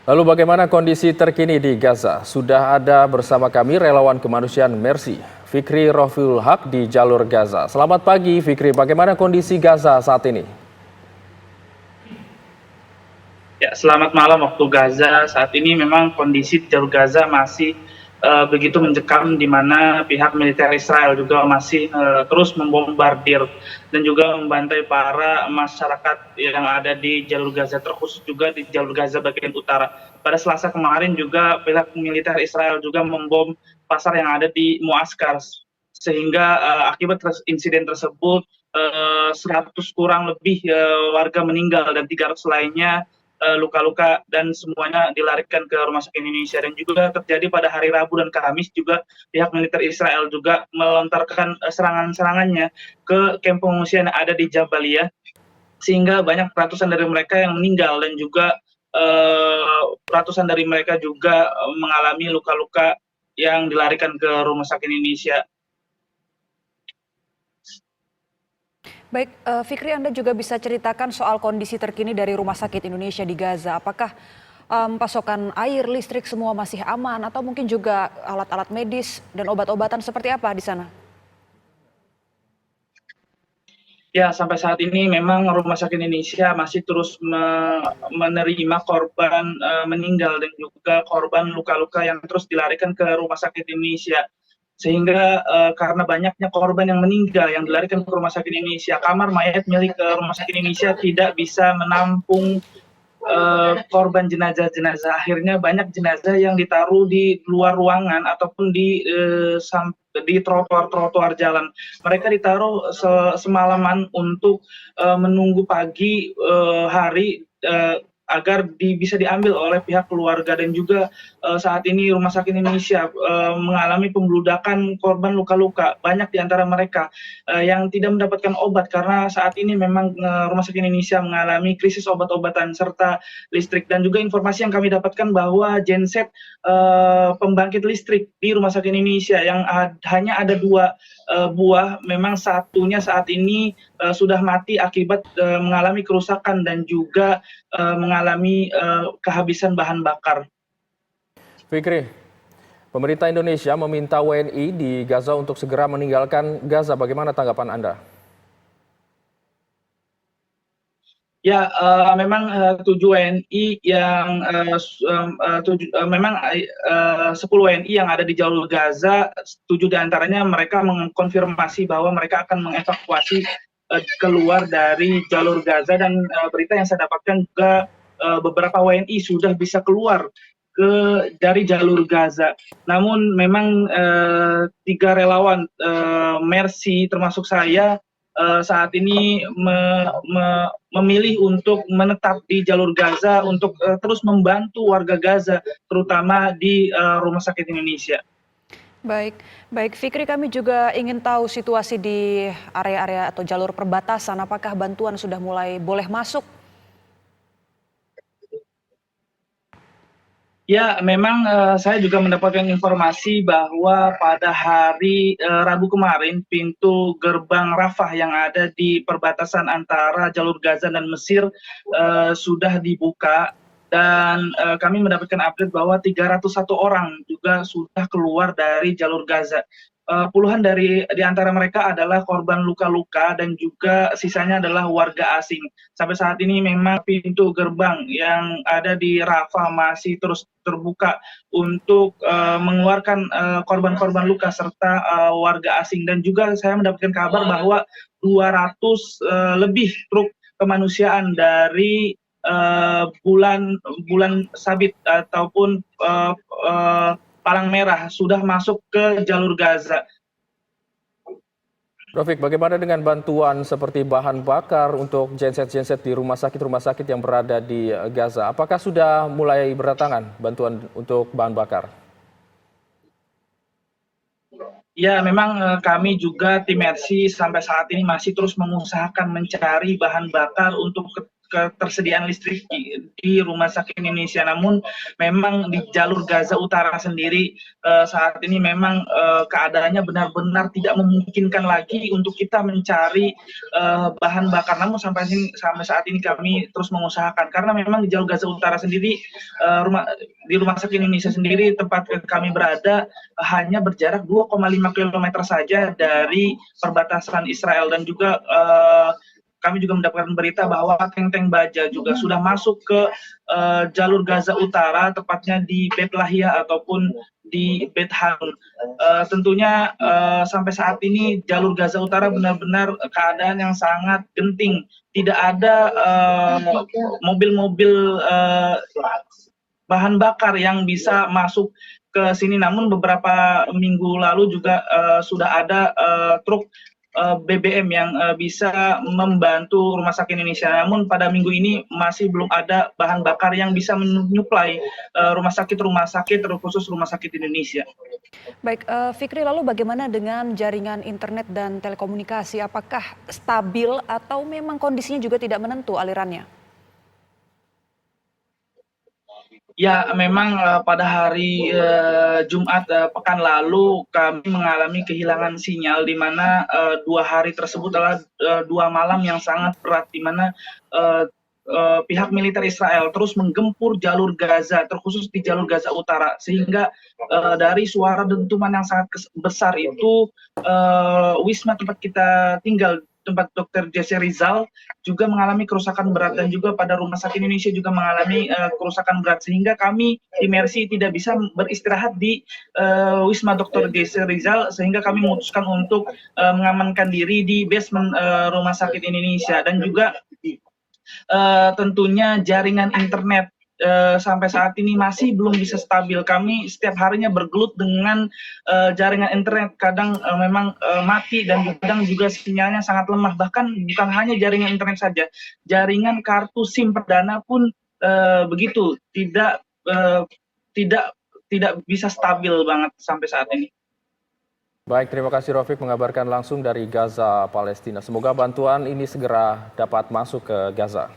Lalu bagaimana kondisi terkini di Gaza? Sudah ada bersama kami relawan kemanusiaan Mercy, Fikri Rofiul Haq di jalur Gaza. Selamat pagi Fikri, bagaimana kondisi Gaza saat ini? Ya, selamat malam waktu Gaza. Saat ini memang kondisi di jalur Gaza masih begitu mencekam, di mana pihak militer Israel juga masih terus membombardir dan juga membantai para masyarakat yang ada di jalur Gaza, terkhusus juga di jalur Gaza bagian utara. Pada Selasa kemarin juga pihak militer Israel juga membom pasar yang ada di Muaskar, sehingga akibat insiden tersebut 100 kurang lebih warga meninggal dan 300 lainnya luka-luka, dan semuanya dilarikan ke rumah sakit Indonesia. Dan juga terjadi pada hari Rabu dan Kamis juga pihak militer Israel juga melontarkan serangan-serangannya ke kamp pengungsian yang ada di Jabalia, sehingga banyak ratusan dari mereka yang meninggal dan juga ratusan dari mereka juga mengalami luka-luka yang dilarikan ke rumah sakit Indonesia. Baik, Fikri, Anda juga bisa ceritakan soal kondisi terkini dari Rumah Sakit Indonesia di Gaza. Apakah pasokan air, listrik semua masih aman atau mungkin juga alat-alat medis dan obat-obatan seperti apa di sana? Ya, sampai saat ini memang Rumah Sakit Indonesia masih terus menerima korban meninggal dan juga korban luka-luka yang terus dilarikan ke Rumah Sakit Indonesia. Sehingga karena banyaknya korban yang meninggal yang dilarikan ke Rumah Sakit Indonesia, kamar mayat milik Rumah Sakit Indonesia tidak bisa menampung korban jenazah-jenazah. Akhirnya banyak jenazah yang ditaruh di luar ruangan ataupun di trotoar-trotoar jalan. Mereka ditaruh semalaman untuk menunggu pagi hari agar bisa diambil oleh pihak keluarga. Dan juga saat ini Rumah Sakit Indonesia mengalami pembludakan korban luka-luka. Banyak di antara mereka yang tidak mendapatkan obat karena saat ini memang Rumah Sakit Indonesia mengalami krisis obat-obatan serta listrik. Dan juga informasi yang kami dapatkan bahwa genset pembangkit listrik di Rumah Sakit Indonesia yang hanya ada 2 buah, memang satunya saat ini sudah mati akibat mengalami kerusakan dan juga mengalami kehabisan bahan bakar. Fikri, pemerintah Indonesia meminta WNI di Gaza untuk segera meninggalkan Gaza. Bagaimana tanggapan Anda? Ya, memang 7 WNI yang memang 10 WNI yang ada di jalur Gaza, 7 diantaranya mereka mengkonfirmasi bahwa mereka akan mengevakuasi keluar dari jalur Gaza. Dan berita yang saya dapatkan juga beberapa WNI sudah bisa keluar dari jalur Gaza. Namun memang 3 relawan Mercy termasuk saya saat ini memilih untuk menetap di jalur Gaza untuk terus membantu warga Gaza, terutama di Rumah Sakit Indonesia. Baik, baik Fikri, kami juga ingin tahu situasi di area-area atau jalur perbatasan. Apakah bantuan sudah mulai boleh masuk? Ya, memang saya juga mendapatkan informasi bahwa pada hari Rabu kemarin, pintu gerbang Rafah yang ada di perbatasan antara jalur Gaza dan Mesir sudah dibuka. Dan kami mendapatkan update bahwa 301 orang juga sudah keluar dari jalur Gaza. Puluhan di antara mereka adalah korban luka-luka dan juga sisanya adalah warga asing. Sampai saat ini memang pintu gerbang yang ada di Rafah masih terus terbuka untuk mengeluarkan korban-korban luka serta warga asing. Dan juga saya mendapatkan kabar bahwa 200 lebih truk kemanusiaan dari bulan sabit ataupun Palang Merah sudah masuk ke jalur Gaza. Rofik, bagaimana dengan bantuan seperti bahan bakar untuk genset-genset di rumah sakit yang berada di Gaza? Apakah sudah mulai berdatangan bantuan untuk bahan bakar? Ya, memang kami juga tim Mercy sampai saat ini masih terus mengusahakan mencari bahan bakar untuk ketersediaan listrik di Rumah Sakit Indonesia. Namun memang di jalur Gaza Utara sendiri saat ini memang keadaannya benar-benar tidak memungkinkan lagi untuk kita mencari bahan bakar. Namun sampai saat ini kami terus mengusahakan karena memang di jalur Gaza Utara sendiri di Rumah Sakit Indonesia sendiri tempat kami berada hanya berjarak 2,5 kilometer saja dari perbatasan Israel, dan juga kami juga mendapatkan berita bahwa tank-tank baja juga sudah masuk ke jalur Gaza Utara, tepatnya di Bet Lahia ataupun di Bet Hanun. Tentunya sampai saat ini jalur Gaza Utara benar-benar keadaan yang sangat genting. Tidak ada mobil-mobil bahan bakar yang bisa masuk ke sini. Namun beberapa minggu lalu juga sudah ada truk BBM yang bisa membantu Rumah Sakit Indonesia. Namun pada minggu ini masih belum ada bahan bakar yang bisa menyuplai rumah sakit terkhusus Rumah Sakit Indonesia. Baik, Fikri, lalu bagaimana dengan jaringan internet dan telekomunikasi? Apakah stabil atau memang kondisinya juga tidak menentu alirannya? Ya, memang pada hari Jumat pekan lalu kami mengalami kehilangan sinyal, di mana 2 hari tersebut adalah 2 malam yang sangat berat, di mana pihak militer Israel terus menggempur jalur Gaza, terkhusus di jalur Gaza Utara, sehingga dari suara dentuman yang sangat besar itu wisma tempat kita tinggal, tempat Dr. Jesse Rizal juga mengalami kerusakan berat, dan juga pada Rumah Sakit Indonesia juga mengalami kerusakan berat, sehingga kami di Mercy tidak bisa beristirahat di Wisma Dr. Jesse Rizal, sehingga kami memutuskan untuk mengamankan diri di basement Rumah Sakit Indonesia. Dan juga tentunya jaringan internet sampai saat ini masih belum bisa stabil. Kami setiap harinya bergelut dengan jaringan internet, kadang memang mati, dan kadang juga sinyalnya sangat lemah. Bahkan bukan hanya jaringan internet saja, jaringan kartu SIM perdana pun begitu tidak bisa stabil banget sampai saat ini. Baik, terima kasih Rofik mengabarkan langsung dari Gaza, Palestina. Semoga bantuan ini segera dapat masuk ke Gaza.